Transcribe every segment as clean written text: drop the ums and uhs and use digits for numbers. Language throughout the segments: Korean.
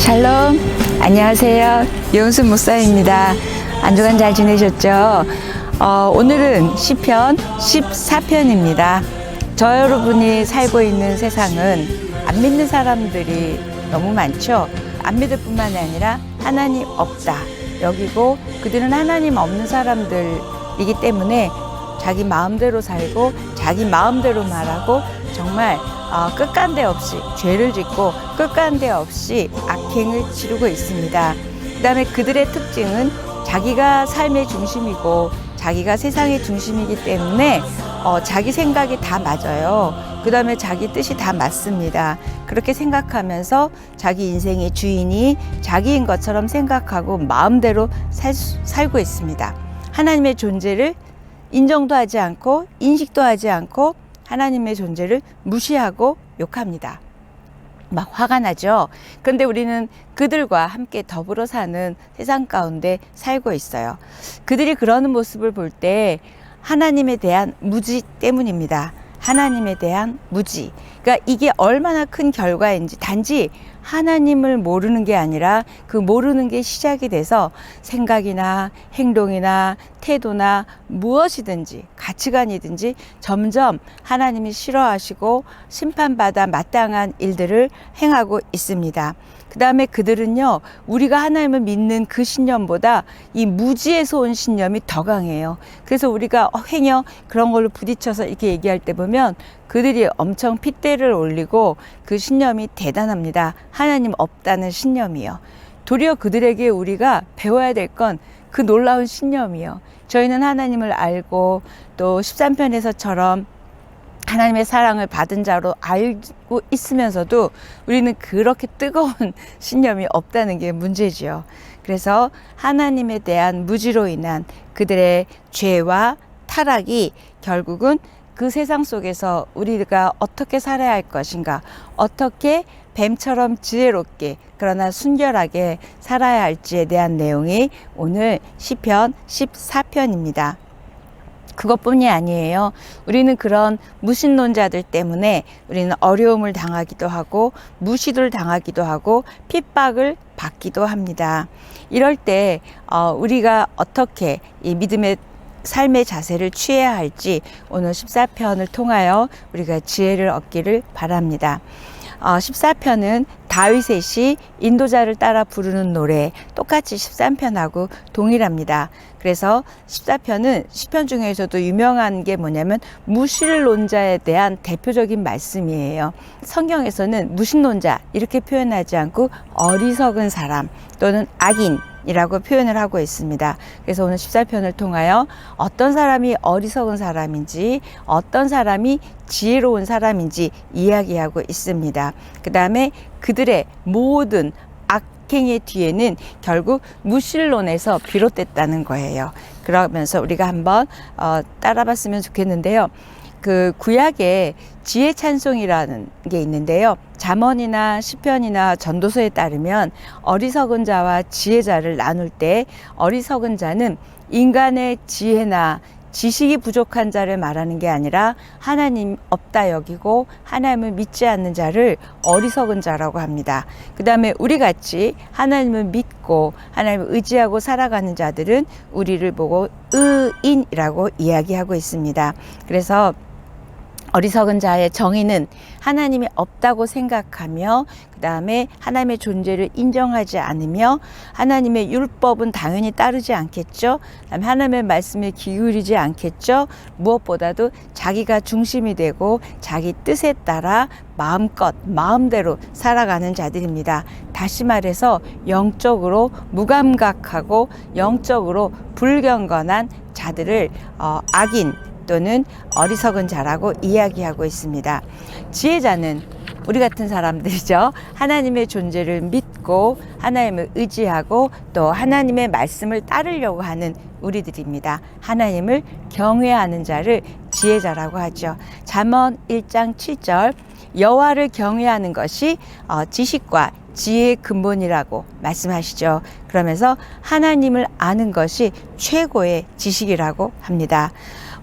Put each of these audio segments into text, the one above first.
샬롬, 안녕하세요. 유은순 목사입니다. 한 주간 잘 지내셨죠? 오늘은 시편 14편입니다. 저 여러분이 살고 있는 세상은 안 믿는 사람들이 너무 많죠. 안 믿을 뿐만 아니라 하나님 없다 여기고, 그들은 하나님 없는 사람들이기 때문에 자기 마음대로 살고 자기 마음대로 말하고, 정말 끝간데 없이 죄를 짓고 끝간데 없이 악행을 치르고 있습니다. 그 다음에 그들의 특징은 자기가 삶의 중심이고 자기가 세상의 중심이기 때문에 자기 생각이 다 맞아요. 그 다음에 자기 뜻이 다 맞습니다. 그렇게 생각하면서 자기 인생의 주인이 자기인 것처럼 생각하고 마음대로 살고 있습니다. 하나님의 존재를 인정도 하지 않고 인식도 하지 않고 하나님의 존재를 무시하고 욕합니다. 막 화가 나죠. 그런데 우리는 그들과 함께 더불어 사는 세상 가운데 살고 있어요. 그들이 그러는 모습을 볼 때 하나님에 대한 무지 때문입니다. 하나님에 대한 무지. 그러니까 이게 얼마나 큰 결과인지, 단지 하나님을 모르는 게 아니라 그 모르는 게 시작이 돼서 생각이나 행동이나 태도나 무엇이든지 가치관이든지 점점 하나님이 싫어하시고 심판받아 마땅한 일들을 행하고 있습니다. 그 다음에 그들은요, 우리가 하나님을 믿는 그 신념보다 이 무지에서 온 신념이 더 강해요. 그래서 우리가 행여 그런 걸로 부딪혀서 이렇게 얘기할 때 보면 그들이 엄청 핏대를 올리고 그 신념이 대단합니다. 하나님 없다는 신념이요. 도리어 그들에게 우리가 배워야 될 건 그 놀라운 신념이요. 저희는 하나님을 알고 또 13편에서처럼 하나님의 사랑을 받은 자로 알고 있으면서도 우리는 그렇게 뜨거운 신념이 없다는 게 문제지요. 그래서 하나님에 대한 무지로 인한 그들의 죄와 타락이 결국은 그 세상 속에서 우리가 어떻게 살아야 할 것인가, 어떻게 뱀처럼 지혜롭게 그러나 순결하게 살아야 할지에 대한 내용이 오늘 시편 14편입니다. 그것뿐이 아니에요. 우리는 그런 무신론자들 때문에 우리는 어려움을 당하기도 하고 무시를 당하기도 하고 핍박을 받기도 합니다. 이럴 때 우리가 어떻게 이 믿음의 삶의 자세를 취해야 할지 오늘 14편을 통하여 우리가 지혜를 얻기를 바랍니다. 14편은 다윗의 시 인도자를 따라 부르는 노래, 똑같이 13편하고 동일합니다. 그래서 14편은 시편 중에서도 유명한 게 뭐냐면 무신론자에 대한 대표적인 말씀이에요. 성경에서는 무신론자 이렇게 표현하지 않고 어리석은 사람 또는 악인 이라고 표현을 하고 있습니다. 그래서 오늘 14편을 통하여 어떤 사람이 어리석은 사람인지 어떤 사람이 지혜로운 사람인지 이야기하고 있습니다. 그 다음에 그들의 모든 악행의 뒤에는 결국 무신론에서 비롯됐다는 거예요. 그러면서 우리가 한번 따라봤으면 좋겠는데요. 그 구약에 지혜 찬송이라는 게 있는데요. 잠언이나 시편이나 전도서에 따르면 어리석은 자와 지혜자를 나눌 때 어리석은 자는 인간의 지혜나 지식이 부족한 자를 말하는 게 아니라 하나님 없다 여기고 하나님을 믿지 않는 자를 어리석은 자라고 합니다. 그 다음에 우리같이 하나님을 믿고 하나님을 의지하고 살아가는 자들은 우리를 보고 의인이라고 이야기하고 있습니다. 그래서 어리석은 자의 정의는 하나님이 없다고 생각하며 그 다음에 하나님의 존재를 인정하지 않으며 하나님의 율법은 당연히 따르지 않겠죠. 그다음에 하나님의 말씀에 기울이지 않겠죠. 무엇보다도 자기가 중심이 되고 자기 뜻에 따라 마음껏 마음대로 살아가는 자들입니다. 다시 말해서 영적으로 무감각하고 영적으로 불경건한 자들을 악인 또는 어리석은 자라고 이야기하고 있습니다. 지혜자는 우리 같은 사람들이죠. 하나님의 존재를 믿고 하나님을 의지하고 또 하나님의 말씀을 따르려고 하는 우리들입니다. 하나님을 경외하는 자를 지혜자라고 하죠. 잠언 1장 7절 여호와를 경외하는 것이 지식과 지혜의 근본이라고 말씀하시죠. 그러면서 하나님을 아는 것이 최고의 지식이라고 합니다.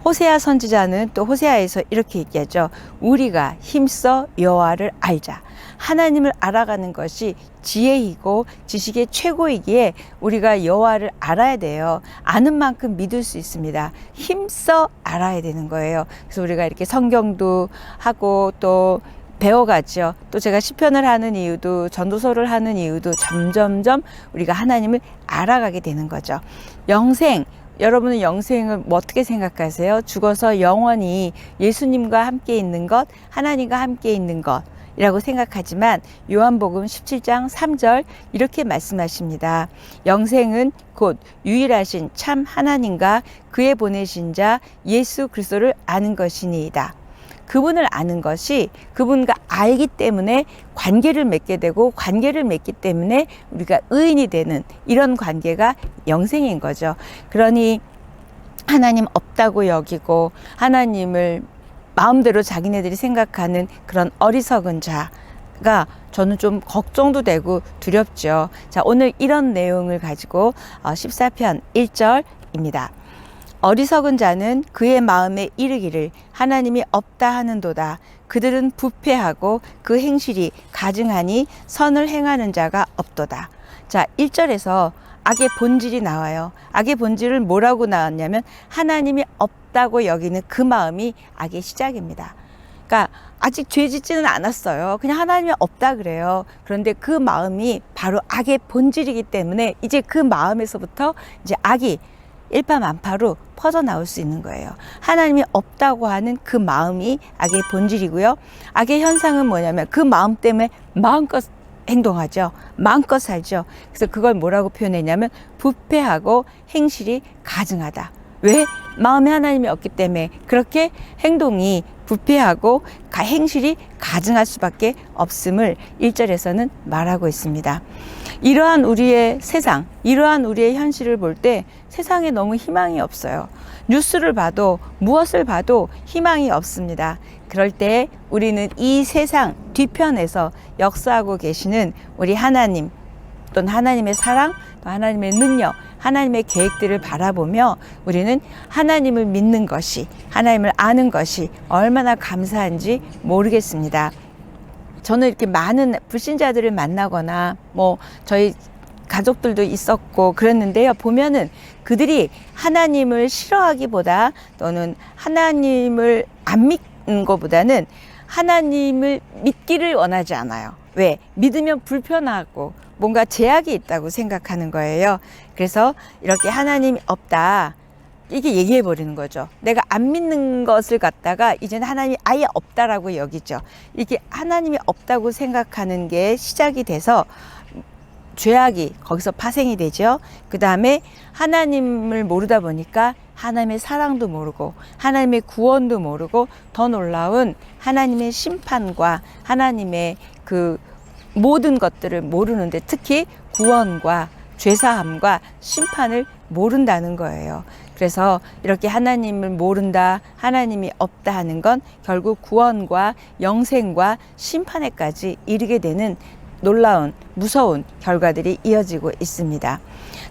호세아 선지자는 또 호세아에서 이렇게 얘기하죠. 우리가 힘써 여호와를 알자. 하나님을 알아가는 것이 지혜이고 지식의 최고이기에 우리가 여호와를 알아야 돼요. 아는 만큼 믿을 수 있습니다. 힘써 알아야 되는 거예요. 그래서 우리가 이렇게 성경도 하고 또 배워가죠. 또 제가 시편을 하는 이유도, 전도서를 하는 이유도 점점점 우리가 하나님을 알아가게 되는 거죠. 영생, 여러분은 영생을 뭐 어떻게 생각하세요? 죽어서 영원히 예수님과 함께 있는 것, 하나님과 함께 있는 것 이라고 생각하지만 요한복음 17장 3절 이렇게 말씀하십니다. 영생은 곧 유일하신 참 하나님과 그의 보내신 자 예수 그리스도를 아는 것이니이다. 그분을 아는 것이, 그분과 알기 때문에 관계를 맺게 되고, 관계를 맺기 때문에 우리가 의인이 되는 이런 관계가 영생인 거죠. 그러니 하나님 없다고 여기고 하나님을 마음대로 자기네들이 생각하는 그런 어리석은 자가 저는 좀 걱정도 되고 두렵죠. 자, 오늘 이런 내용을 가지고 14편 1절입니다. 어리석은 자는 그의 마음에 이르기를 하나님이 없다 하는도다. 그들은 부패하고 그 행실이 가증하니 선을 행하는 자가 없도다. 자, 1절에서 악의 본질이 나와요. 악의 본질을 뭐라고 나왔냐면 하나님이 없다고 여기는 그 마음이 악의 시작입니다. 그러니까 아직 죄 짓지는 않았어요. 그냥 하나님이 없다 그래요. 그런데 그 마음이 바로 악의 본질이기 때문에 이제 그 마음에서부터 이제 악이 일파만파로 퍼져나올 수 있는 거예요. 하나님이 없다고 하는 그 마음이 악의 본질이고요. 악의 현상은 뭐냐면 그 마음 때문에 마음껏 행동하죠. 마음껏 살죠. 그래서 그걸 뭐라고 표현했냐면 부패하고 행실이 가증하다. 왜? 마음에 하나님이 없기 때문에 그렇게 행동이 부패하고 행실이 가증할 수밖에 없음을 1절에서는 말하고 있습니다. 이러한 우리의 세상, 이러한 우리의 현실을 볼 때 세상에 너무 희망이 없어요. 뉴스를 봐도 무엇을 봐도 희망이 없습니다. 그럴 때 우리는 이 세상 뒤편에서 역사하고 계시는 우리 하나님, 또는 하나님의 사랑, 또 하나님의 능력, 하나님의 계획들을 바라보며 우리는 하나님을 믿는 것이, 하나님을 아는 것이 얼마나 감사한지 모르겠습니다. 저는 이렇게 많은 불신자들을 만나거나 뭐 저희 가족들도 있었고 그랬는데요. 보면은 그들이 하나님을 싫어하기보다 또는 하나님을 안 믿는 것보다는 하나님을 믿기를 원하지 않아요. 왜? 믿으면 불편하고 뭔가 제약이 있다고 생각하는 거예요. 그래서 이렇게 하나님이 없다 이게 얘기해 버리는 거죠. 내가 안 믿는 것을 갖다가 이제는 하나님이 아예 없다라고 여기죠. 이렇게 하나님이 없다고 생각하는 게 시작이 돼서 죄악이 거기서 파생이 되죠. 그 다음에 하나님을 모르다 보니까 하나님의 사랑도 모르고 하나님의 구원도 모르고 더 놀라운 하나님의 심판과 하나님의 그 모든 것들을 모르는데 특히 구원과 죄사함과 심판을 모른다는 거예요. 그래서 이렇게 하나님을 모른다, 하나님이 없다 하는 건 결국 구원과 영생과 심판에까지 이르게 되는 놀라운 무서운 결과들이 이어지고 있습니다.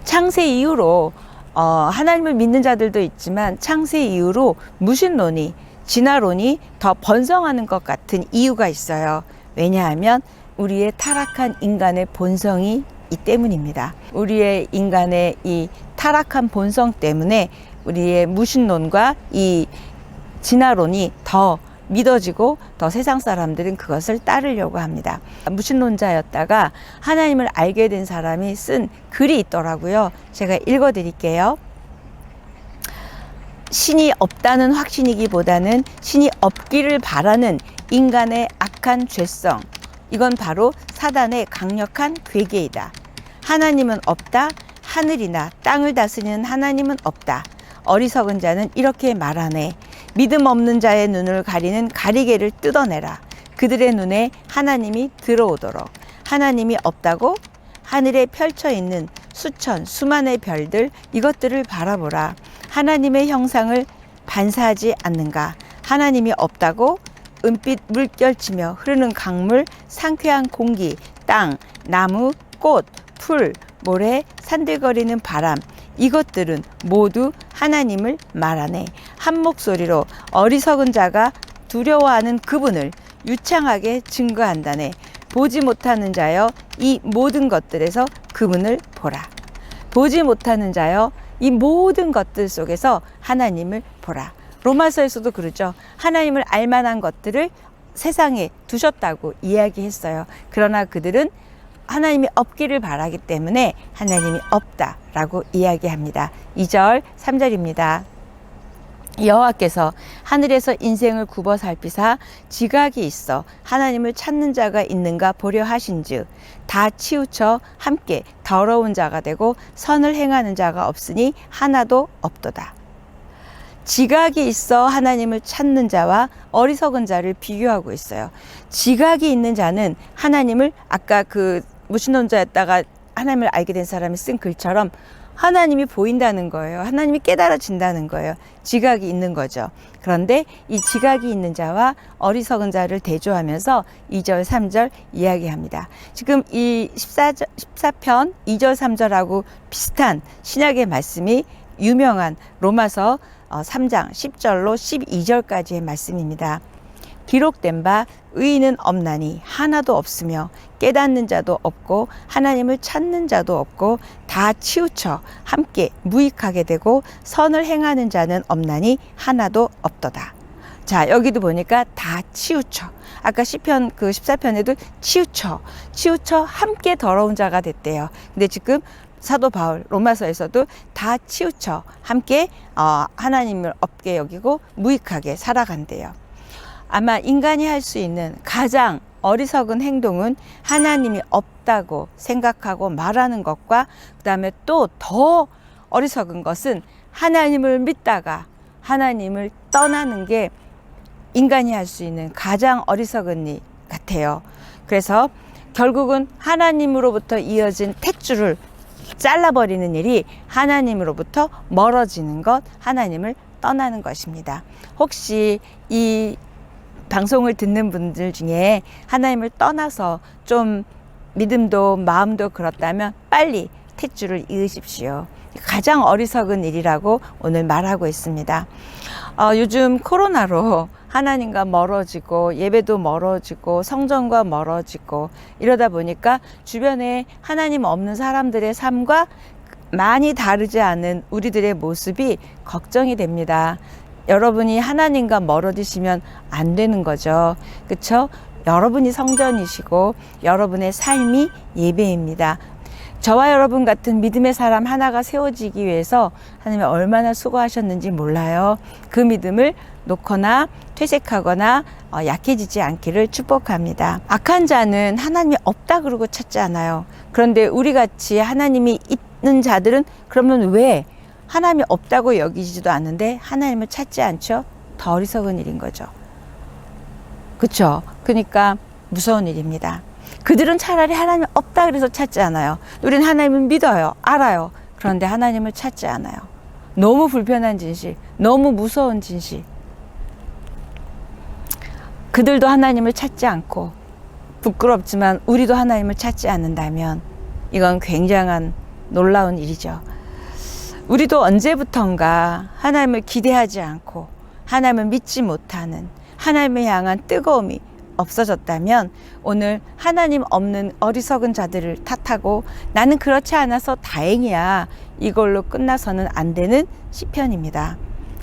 창세 이후로 하나님을 믿는 자들도 있지만 창세 이후로 무신론이, 진화론이 더 번성하는 것 같은 이유가 있어요. 왜냐하면 우리의 타락한 인간의 본성이 이 때문입니다. 우리의 인간의 이 타락한 본성 때문에 우리의 무신론과 이 진화론이 더 믿어지고 더 세상 사람들은 그것을 따르려고 합니다. 무신론자였다가 하나님을 알게 된 사람이 쓴 글이 있더라고요. 제가 읽어 드릴게요. 신이 없다는 확신이기보다는 신이 없기를 바라는 인간의 악한 죄성, 이건 바로 사단의 강력한 괴계이다. 하나님은 없다. 하늘이나 땅을 다스리는 하나님은 없다. 어리석은 자는 이렇게 말하네. 믿음 없는 자의 눈을 가리는 가리개를 뜯어내라. 그들의 눈에 하나님이 들어오도록. 하나님이 없다고? 하늘에 펼쳐 있는 수천 수만의 별들, 이것들을 바라보라. 하나님의 형상을 반사하지 않는가? 하나님이 없다고? 은빛 물결치며 흐르는 강물, 상쾌한 공기, 땅, 나무, 꽃, 풀, 모래, 산들거리는 바람, 이것들은 모두 하나님을 말하네. 한 목소리로 어리석은 자가 두려워하는 그분을 유창하게 증거한다네. 보지 못하는 자여 이 모든 것들에서 그분을 보라. 보지 못하는 자여 이 모든 것들 속에서 하나님을 보라. 로마서에서도 그러죠. 하나님을 알만한 것들을 세상에 두셨다고 이야기했어요. 그러나 그들은 하나님이 없기를 바라기 때문에 하나님이 없다라고 이야기합니다. 2절, 3절입니다. 여호와께서 하늘에서 인생을 굽어 살피사 지각이 있어 하나님을 찾는 자가 있는가 보려 하신즉 다 치우쳐 함께 더러운 자가 되고 선을 행하는 자가 없으니 하나도 없도다. 지각이 있어 하나님을 찾는 자와 어리석은 자를 비교하고 있어요. 지각이 있는 자는 하나님을 아까 그 무신론자였다가 하나님을 알게 된 사람이 쓴 글처럼 하나님이 보인다는 거예요. 하나님이 깨달아진다는 거예요. 지각이 있는 거죠. 그런데 이 지각이 있는 자와 어리석은 자를 대조하면서 2절, 3절 이야기합니다. 지금 이 14편 2절, 3절하고 비슷한 신약의 말씀이 유명한 로마서 3장 10절로 12절까지의 말씀입니다. 기록된 바 의인은 없나니 하나도 없으며 깨닫는 자도 없고 하나님을 찾는 자도 없고 다 치우쳐 함께 무익하게 되고 선을 행하는 자는 없나니 하나도 없도다. 자, 여기도 보니까 다 치우쳐. 아까 시편 그 14편에도 치우쳐 함께 더러운 자가 됐대요. 근데 지금 사도 바울 로마서에서도 다 치우쳐 함께 하나님을 없게 여기고 무익하게 살아간대요. 아마 인간이 할 수 있는 가장 어리석은 행동은 하나님이 없다고 생각하고 말하는 것과 그다음에 또 더 어리석은 것은 하나님을 믿다가 하나님을 떠나는 게 인간이 할 수 있는 가장 어리석은 일 같아요. 그래서 결국은 하나님으로부터 이어진 탯줄을 잘라버리는 일이 하나님으로부터 멀어지는 것, 하나님을 떠나는 것입니다. 혹시 이 방송을 듣는 분들 중에 하나님을 떠나서 좀 믿음도 마음도 그렇다면 빨리 탯줄을 이으십시오. 가장 어리석은 일이라고 오늘 말하고 있습니다. 요즘 코로나로 하나님과 멀어지고 예배도 멀어지고 성전과 멀어지고 이러다 보니까 주변에 하나님 없는 사람들의 삶과 많이 다르지 않은 우리들의 모습이 걱정이 됩니다. 여러분이 하나님과 멀어지시면 안 되는 거죠. 그렇죠? 여러분이 성전이시고 여러분의 삶이 예배입니다. 저와 여러분 같은 믿음의 사람 하나가 세워지기 위해서 하나님이 얼마나 수고하셨는지 몰라요. 그 믿음을 놓거나 퇴색하거나 약해지지 않기를 축복합니다. 악한 자는 하나님이 없다 그러고 찾지 않아요. 그런데 우리같이 하나님이 있는 자들은 그러면 왜 하나님이 없다고 여기지도 않는데 하나님을 찾지 않죠? 더 어리석은 일인 거죠. 그렇죠? 그러니까 무서운 일입니다. 그들은 차라리 하나님 없다 그래서 찾지 않아요. 우리는 하나님을 믿어요. 알아요. 그런데 하나님을 찾지 않아요. 너무 불편한 진실, 너무 무서운 진실. 그들도 하나님을 찾지 않고 부끄럽지만 우리도 하나님을 찾지 않는다면 이건 굉장한 놀라운 일이죠. 우리도 언제부턴가 하나님을 기대하지 않고 하나님을 믿지 못하는 하나님을 향한 뜨거움이 없어졌다면 오늘 하나님 없는 어리석은 자들을 탓하고 나는 그렇지 않아서 다행이야 이걸로 끝나서는 안 되는 시편입니다.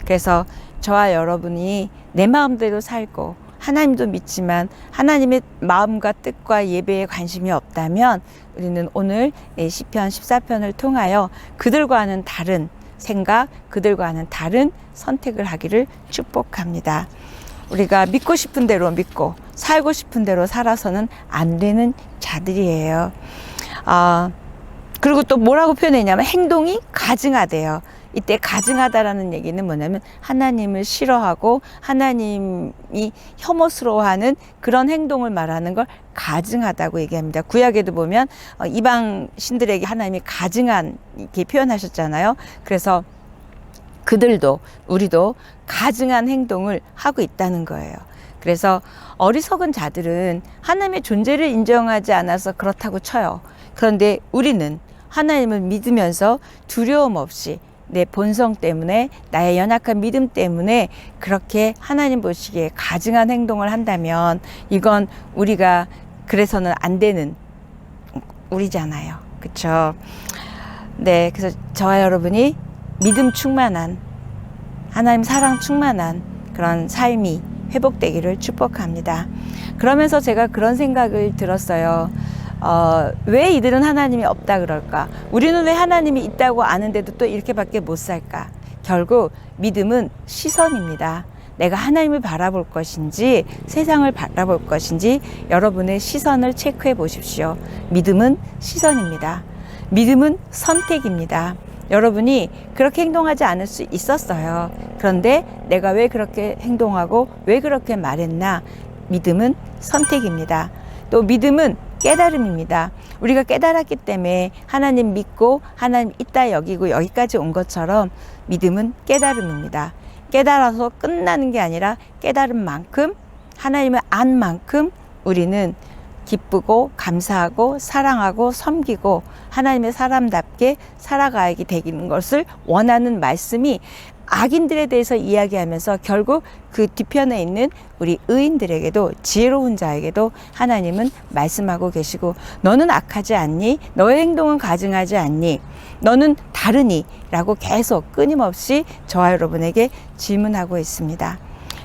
그래서 저와 여러분이 내 마음대로 살고 하나님도 믿지만 하나님의 마음과 뜻과 예배에 관심이 없다면 우리는 오늘 시편 14편을 통하여 그들과는 다른 생각, 그들과는 다른 선택을 하기를 축복합니다. 우리가 믿고 싶은 대로 믿고 살고 싶은 대로 살아서는 안 되는 자들이에요. 그리고 또 뭐라고 표현했냐면 행동이 가증하대요. 이때 가증하다라는 얘기는 뭐냐면 하나님을 싫어하고 하나님이 혐오스러워하는 그런 행동을 말하는 걸 가증하다고 얘기합니다. 구약에도 보면 이방 신들에게 하나님이 가증한 이렇게 표현하셨잖아요. 그래서 그들도 우리도 가증한 행동을 하고 있다는 거예요. 그래서 어리석은 자들은 하나님의 존재를 인정하지 않아서 그렇다고 쳐요. 그런데 우리는 하나님을 믿으면서 두려움 없이 내 본성 때문에 나의 연약한 믿음 때문에 그렇게 하나님 보시기에 가증한 행동을 한다면 이건 우리가 그래서는 안 되는 우리잖아요. 그쵸? 네, 그래서 저와 여러분이 믿음 충만한, 하나님 사랑 충만한 그런 삶이 회복되기를 축복합니다. 그러면서 제가 그런 생각을 들었어요. 왜 이들은 하나님이 없다 그럴까? 우리는 왜 하나님이 있다고 아는데도 또 이렇게밖에 못 살까? 결국 믿음은 시선입니다. 내가 하나님을 바라볼 것인지 세상을 바라볼 것인지 여러분의 시선을 체크해 보십시오. 믿음은 시선입니다. 믿음은 선택입니다. 여러분이 그렇게 행동하지 않을 수 있었어요. 그런데 내가 왜 그렇게 행동하고 왜 그렇게 말했나? 믿음은 선택입니다. 또 믿음은 깨달음입니다. 우리가 깨달았기 때문에 하나님 믿고 하나님 있다 여기고 여기까지 온 것처럼 믿음은 깨달음입니다. 깨달아서 끝나는 게 아니라 깨달은 만큼, 하나님을 안 만큼 우리는 기쁘고 감사하고 사랑하고 섬기고 하나님의 사람답게 살아가게 되는 것을 원하는 말씀이 악인들에 대해서 이야기하면서 결국 그 뒤편에 있는 우리 의인들에게도, 지혜로운 자에게도 하나님은 말씀하고 계시고, 너는 악하지 않니? 너의 행동은 가증하지 않니? 너는 다르니? 라고 계속 끊임없이 저와 여러분에게 질문하고 있습니다.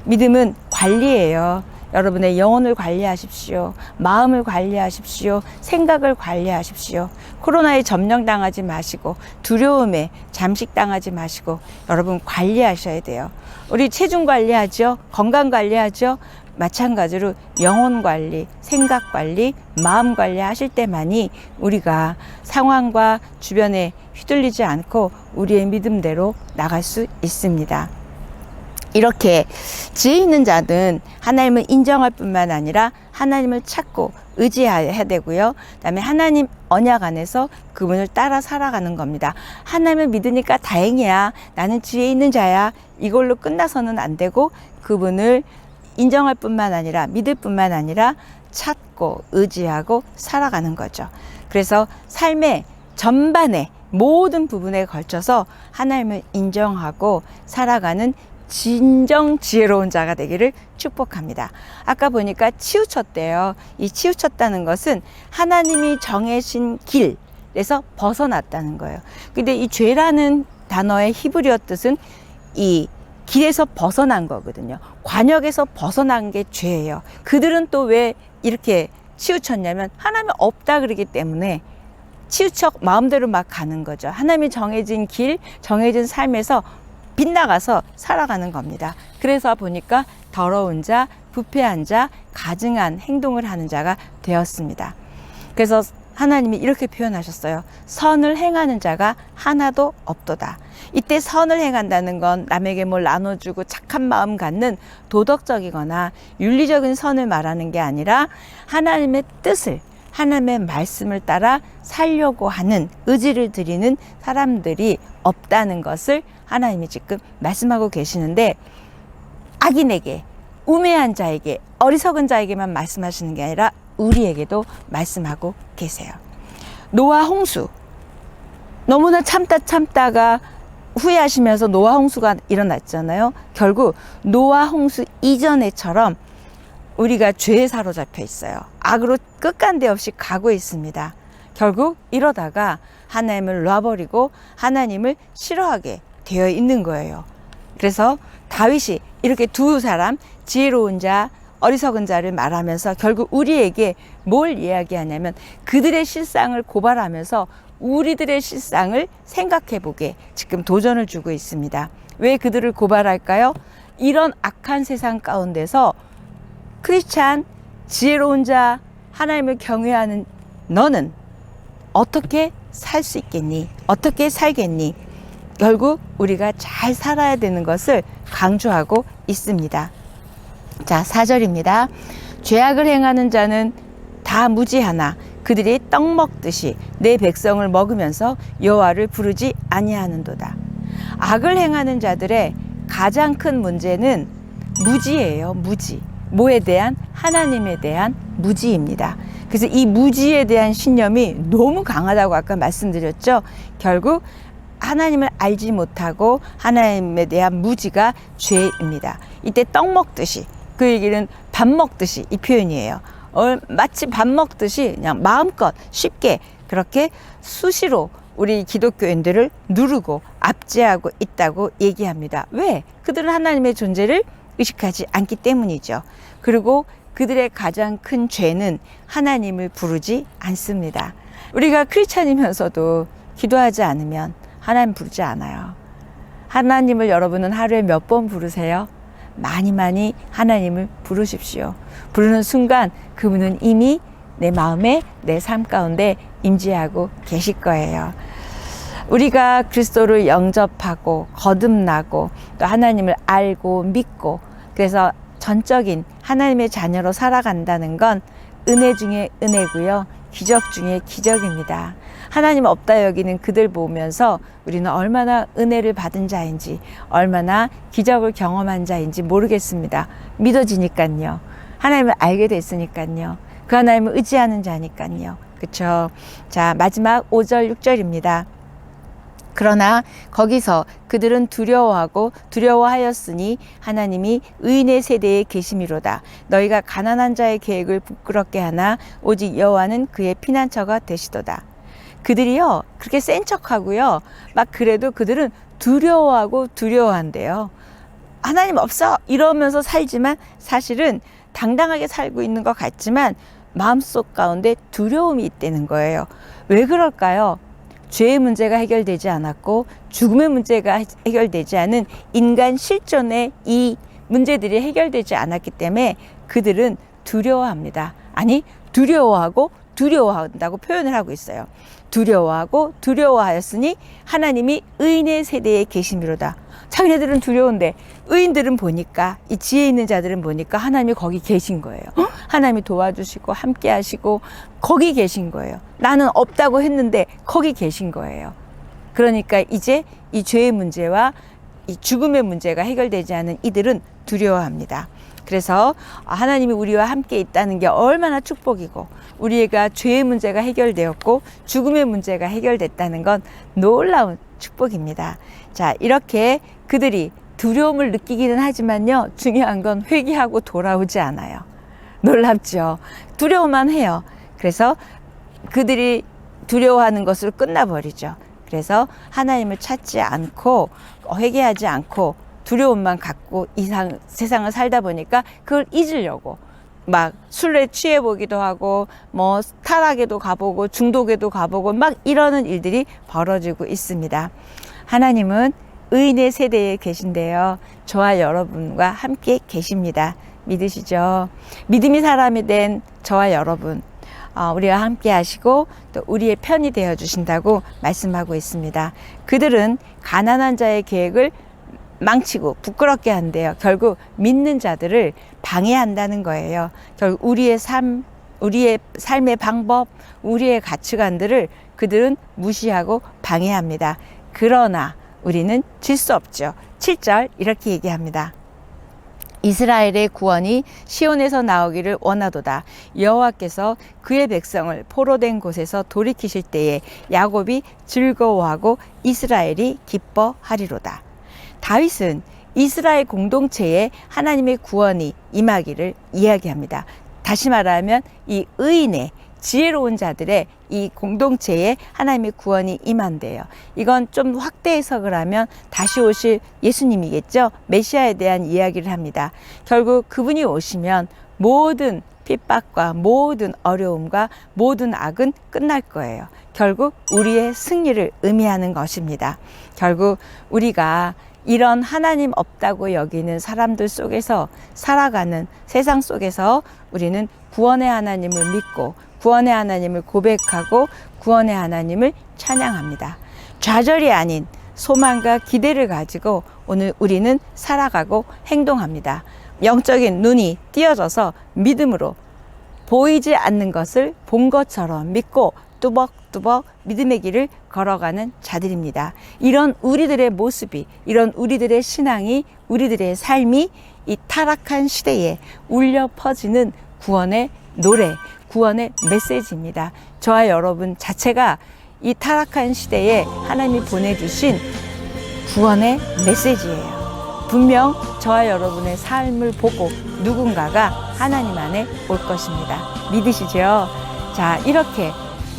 믿음은 관리예요. 여러분의 영혼을 관리하십시오. 마음을 관리하십시오. 생각을 관리하십시오. 코로나에 점령당하지 마시고 두려움에 잠식당하지 마시고 여러분 관리하셔야 돼요. 우리 체중 관리하죠. 건강 관리하죠. 마찬가지로 영혼 관리, 생각 관리, 마음 관리 하실 때만이 우리가 상황과 주변에 휘둘리지 않고 우리의 믿음대로 나갈 수 있습니다. 이렇게 지혜 있는 자는 하나님을 인정할 뿐만 아니라 하나님을 찾고 의지해야 되고요. 그다음에 하나님 언약 안에서 그분을 따라 살아가는 겁니다. 하나님을 믿으니까 다행이야. 나는 지혜 있는 자야. 이걸로 끝나서는 안 되고 그분을 인정할 뿐만 아니라 믿을 뿐만 아니라 찾고 의지하고 살아가는 거죠. 그래서 삶의 전반에 모든 부분에 걸쳐서 하나님을 인정하고 살아가는 진정 지혜로운 자가 되기를 축복합니다. 아까 보니까 치우쳤대요. 이 치우쳤다는 것은 하나님이 정해진 길에서 벗어났다는 거예요. 근데 이 죄라는 단어의 히브리어 뜻은 이 길에서 벗어난 거거든요. 관역에서 벗어난 게 죄예요. 그들은 또 왜 이렇게 치우쳤냐면 하나님이 없다 그러기 때문에 치우쳐 마음대로 막 가는 거죠. 하나님이 정해진 길, 정해진 삶에서 빗나가서 살아가는 겁니다. 그래서 보니까 더러운 자, 부패한 자, 가증한 행동을 하는 자가 되었습니다. 그래서 하나님이 이렇게 표현하셨어요. 선을 행하는 자가 하나도 없도다. 이때 선을 행한다는 건 남에게 뭘 나눠주고 착한 마음 갖는 도덕적이거나 윤리적인 선을 말하는 게 아니라 하나님의 뜻을, 하나님의 말씀을 따라 살려고 하는 의지를 드리는 사람들이 없다는 것을 하나님이 지금 말씀하고 계시는데, 악인에게, 우매한 자에게, 어리석은 자에게만 말씀하시는 게 아니라 우리에게도 말씀하고 계세요. 노아 홍수, 너무나 참다가 후회하시면서 노아 홍수가 일어났잖아요. 결국 노아 홍수 이전에처럼 우리가 죄에 사로잡혀 있어요. 악으로 끝간데 없이 가고 있습니다. 결국 이러다가 하나님을 놔버리고 하나님을 싫어하게 되어 있는 거예요. 그래서 다윗이 이렇게 두 사람, 지혜로운 자, 어리석은 자를 말하면서 결국 우리에게 뭘 이야기하냐면 그들의 실상을 고발하면서 우리들의 실상을 생각해 보게 지금 도전을 주고 있습니다. 왜 그들을 고발할까요? 이런 악한 세상 가운데서 크리스찬, 지혜로운 자, 하나님을 경외하는 너는 어떻게 살 수 있겠니? 어떻게 살겠니? 결국 우리가 잘 살아야 되는 것을 강조하고 있습니다. 자, 4절입니다. 죄악을 행하는 자는 다 무지하나 그들이 떡 먹듯이 내 백성을 먹으면서 여호와를 부르지 아니하는도다. 악을 행하는 자들의 가장 큰 문제는 무지예요. 무지. 뭐에 대한? 하나님에 대한 무지입니다. 그래서 이 무지에 대한 신념이 너무 강하다고 아까 말씀드렸죠. 결국 하나님을 알지 못하고 하나님에 대한 무지가 죄입니다. 이때 떡 먹듯이, 그 얘기는 밥 먹듯이 이 표현이에요. 마치 밥 먹듯이 그냥 마음껏 쉽게 그렇게 수시로 우리 기독교인들을 누르고 압제하고 있다고 얘기합니다. 왜? 그들은 하나님의 존재를 의식하지 않기 때문이죠. 그리고 그들의 가장 큰 죄는 하나님을 부르지 않습니다. 우리가 크리스찬이면서도 기도하지 않으면 하나님 부르지 않아요. 하나님을 여러분은 하루에 몇 번 부르세요? 많이 많이 하나님을 부르십시오. 부르는 순간 그분은 이미 내 마음에, 내 삶 가운데 임재하고 계실 거예요. 우리가 그리스도를 영접하고 거듭나고 또 하나님을 알고 믿고 그래서 전적인 하나님의 자녀로 살아간다는 건 은혜 중에 은혜고요. 기적 중에 기적입니다. 하나님 없다 여기는 그들 보면서 우리는 얼마나 은혜를 받은 자인지 얼마나 기적을 경험한 자인지 모르겠습니다. 믿어지니까요. 하나님을 알게 됐으니까요. 그 하나님을 의지하는 자니까요. 그렇죠? 자, 마지막 5절 6절입니다. 그러나 거기서 그들은 두려워하였으니 하나님이 의인의 세대에 계심이로다. 너희가 가난한 자의 계획을 부끄럽게 하나 오직 여호와는 그의 피난처가 되시도다. 그들이요 그렇게 센 척하고요 막 그래도 그들은 두려워한대요. 하나님 없어 이러면서 살지만 사실은 당당하게 살고 있는 것 같지만 마음속 가운데 두려움이 있다는 거예요. 왜 그럴까요? 죄의 문제가 해결되지 않았고 죽음의 문제가 해결되지 않은 인간 실존의 이 문제들이 해결되지 않았기 때문에 그들은 두려워합니다. 아니 두려워하고 두려워한다고 표현을 하고 있어요. 두려워하고 두려워하였으니 하나님이 의인의 세대에 계심이로다. 자기네들은 두려운데 의인들은 보니까 이 지혜 있는 자들은 보니까 하나님이 거기 계신 거예요. 하나님이 도와주시고 함께 하시고 거기 계신 거예요. 나는 없다고 했는데 거기 계신 거예요. 그러니까 이제 이 죄의 문제와 이 죽음의 문제가 해결되지 않은 이들은 두려워합니다. 그래서 하나님이 우리와 함께 있다는 게 얼마나 축복이고 우리가 죄의 문제가 해결되었고 죽음의 문제가 해결됐다는 건 놀라운 축복입니다. 자, 이렇게 그들이 두려움을 느끼기는 하지만요 중요한 건 회개하고 돌아오지 않아요. 놀랍죠. 두려워만 해요. 그래서 그들이 두려워하는 것으로 끝나버리죠. 그래서 하나님을 찾지 않고 회개하지 않고 두려움만 갖고 세상을 살다 보니까 그걸 잊으려고 막 술에 취해 보기도 하고 뭐 타락에도 가보고 중독에도 가보고 막 이러는 일들이 벌어지고 있습니다. 하나님은 의인의 세대에 계신데요. 저와 여러분과 함께 계십니다. 믿으시죠? 믿음이 사람이 된 저와 여러분 우리와 함께 하시고 또 우리의 편이 되어 주신다고 말씀하고 있습니다. 그들은 가난한 자의 계획을 망치고 부끄럽게 한대요. 결국 믿는 자들을 방해한다는 거예요. 결국 우리의 삶의 방법, 우리의 가치관들을 그들은 무시하고 방해합니다. 그러나 우리는 질 수 없죠. 7절 이렇게 얘기합니다. 이스라엘의 구원이 시온에서 나오기를 원하도다. 여호와께서 그의 백성을 포로된 곳에서 돌이키실 때에 야곱이 즐거워하고 이스라엘이 기뻐하리로다. 다윗은 이스라엘 공동체에 하나님의 구원이 임하기를 이야기합니다. 다시 말하면 이 의인의 지혜로운 자들의 이 공동체에 하나님의 구원이 임한대요. 이건 좀 확대 해석을 하면 다시 오실 예수님이겠죠. 메시아에 대한 이야기를 합니다. 결국 그분이 오시면 모든 핍박과 모든 어려움과 모든 악은 끝날 거예요. 결국 우리의 승리를 의미하는 것입니다. 결국 우리가 이런 하나님 없다고 여기는 사람들 속에서 살아가는 세상 속에서 우리는 구원의 하나님을 믿고 구원의 하나님을 고백하고 구원의 하나님을 찬양합니다. 좌절이 아닌 소망과 기대를 가지고 오늘 우리는 살아가고 행동합니다. 영적인 눈이 띄어져서 믿음으로 보이지 않는 것을 본 것처럼 믿고 뚜벅뚜벅 믿음의 길을 걸어가는 자들입니다. 이런 우리들의 모습이, 이런 우리들의 신앙이, 우리들의 삶이 이 타락한 시대에 울려 퍼지는 구원의 노래, 구원의 메시지입니다. 저와 여러분 자체가 이 타락한 시대에 하나님이 보내주신 구원의 메시지예요. 분명 저와 여러분의 삶을 보고 누군가가 하나님 안에 올 것입니다. 믿으시죠? 자, 이렇게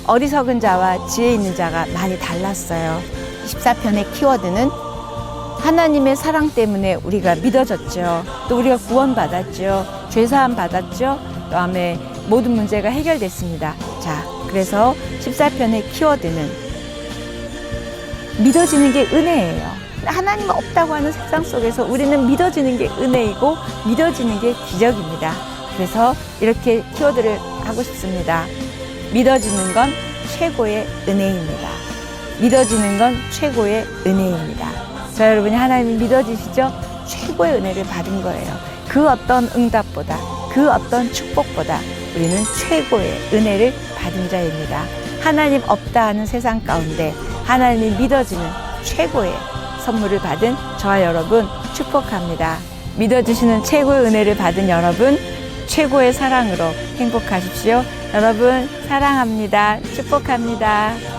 어리석은 자와 지혜 있는 자가 많이 달랐어요. 14편의 키워드는 하나님의 사랑 때문에 우리가 믿어졌죠. 또 우리가 구원받았죠. 죄사함 받았죠. 그다음에 모든 문제가 해결됐습니다. 자, 그래서 14편의 키워드는 믿어지는 게 은혜예요. 하나님 없다고 하는 세상 속에서 우리는 믿어지는 게 은혜이고 믿어지는 게 기적입니다. 그래서 이렇게 키워드를 하고 싶습니다. 믿어지는 건 최고의 은혜입니다. 믿어지는 건 최고의 은혜입니다. 자, 여러분이 하나님을 믿어지시죠? 최고의 은혜를 받은 거예요. 그 어떤 응답보다, 그 어떤 축복보다 우리는 최고의 은혜를 받은 자입니다. 하나님 없다 하는 세상 가운데 하나님이 믿어지는 최고의 선물을 받은 저와 여러분 축복합니다. 믿어주시는 최고의 은혜를 받은 여러분, 최고의 사랑으로 행복하십시오. 여러분 사랑합니다. 축복합니다.